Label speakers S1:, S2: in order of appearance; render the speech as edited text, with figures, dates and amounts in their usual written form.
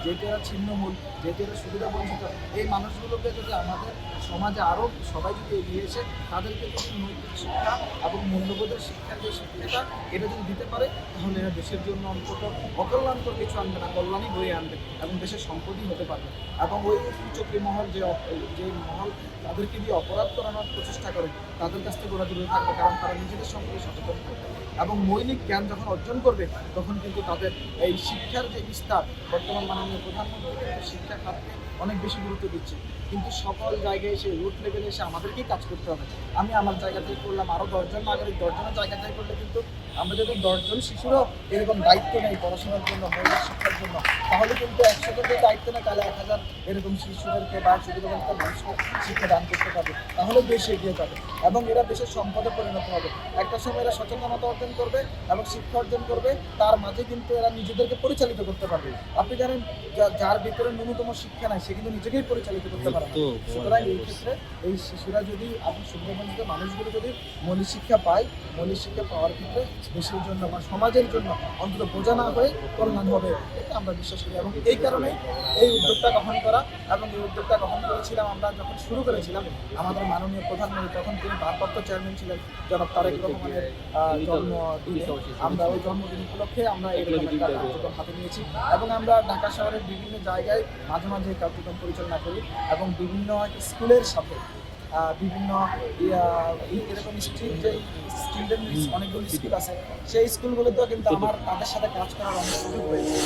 S1: যেহেতু এরা ছিন্নমূল, যেহেতু এরা সুবিধা বঞ্চিত, এই মানুষগুলোকে যদি আমাদের সমাজে আরও সবাই যদি এগিয়ে এসে তাদেরকে যদি নৈতিক শিক্ষা এবং মূল্যবোধের শিক্ষার যে শিক্ষাটা এটা যদি দিতে পারে, তাহলে এরা দেশের জন্য অন্তত অকল্যাণকর কিছু আনবে না, কল্যাণই বয়ে আনবে এবং দেশের সম্পদই হতে পারবে। এবং ওই কুচক্রী মহল যে মহল তাদেরকে দিয়ে অপরাধ করানোর প্রচেষ্টা করে, তাদের কাছ থেকে ওরা দূরে থাকবে, কারণ তারা নিজেদের সম্পর্কে সচেতন থাকবে। এবং মৌলিক জ্ঞান যখন অর্জন করবে, তখন কিন্তু তাদের এই শিক্ষার যে বিস্তার, বর্তমান মাননীয় প্রধানমন্ত্রী কিন্তু শিক্ষা খাতকে অনেক বেশি গুরুত্ব দিচ্ছে, কিন্তু সকল জায়গায় এসে রুট লেভেলে এসে আমাদেরকেই কাজ করতে হবে। আমি আমার জায়গা থেকে করলাম, আরও 10জন নাগরিক 10জনের জায়গা থেকে করলে কিন্তু আমরা যদি 10জন শিশুরও এরকম দায়িত্ব নেই পড়াশোনার জন্য, মৌলিক শিক্ষার জন্য, তাহলে কিন্তু 100 জনের দায়িত্ব না, তাহলে 1000 এরকম শিশুদেরকে বা সুবিধাবঞ্চিত মানুষকে শিক্ষা দান করতে পারবে, তাহলে দেশ এগিয়ে যাবে এবং এরা দেশের সম্পদে পরিণত হবে। একটা সময় এরা সচেতনতা অর্জন করবে এবং শিক্ষা অর্জন করবে, তার মাঝে কিন্তু এরা নিজেদেরকে পরিচালিত করতে পারবে। আপনি জানেন, যার ভিতরে ন্যূনতম শিক্ষা নাই সে কিন্তু নিজেকেই পরিচালিত করতে পারে না। সুতরাং এই ক্ষেত্রে এই শিশুরা যদি এবং সুবিধাবঞ্চিত মানুষগুলো যদি মৌলিক শিক্ষা পায়, মৌলিক শিক্ষা পাওয়ার ক্ষেত্রে দেশের জন্য বা সমাজের জন্য অন্তত বোঝা না হয়ে কল্যাণ হবে, এটা আমরা বিশ্বাস করি। এবং এই কারণে এই উদ্যোগটা গ্রহণ করা, এবং এই উদ্যোগটা গ্রহণ করেছিলাম আমরা যখন শুরু করেছিলাম আমাদের মাননীয় প্রধানমন্ত্রী, তখন তিনি ভারপ্রাপ্ত চেয়ারম্যান ছিলেন জনাব তারেক রহমানের জন্মদিনে। আমরা ওই জন্মদিন উপলক্ষে আমরা এরকম একটা কার্যক্রম হাতে নিয়েছি এবং আমরা ঢাকা শহরের বিভিন্ন জায়গায় মাঝে মাঝে কার্যক্রম পরিচালনা করি এবং বিভিন্ন স্কুলের সাথে বিভিন্ন এরকম স্ট্রিট যে চিলড্রেন অনেকগুলো স্কুল আছে, সেই স্কুলগুলোতেও কিন্তু আমার তাদের সাথে কাজ করার অনেক সুযোগ হয়েছে।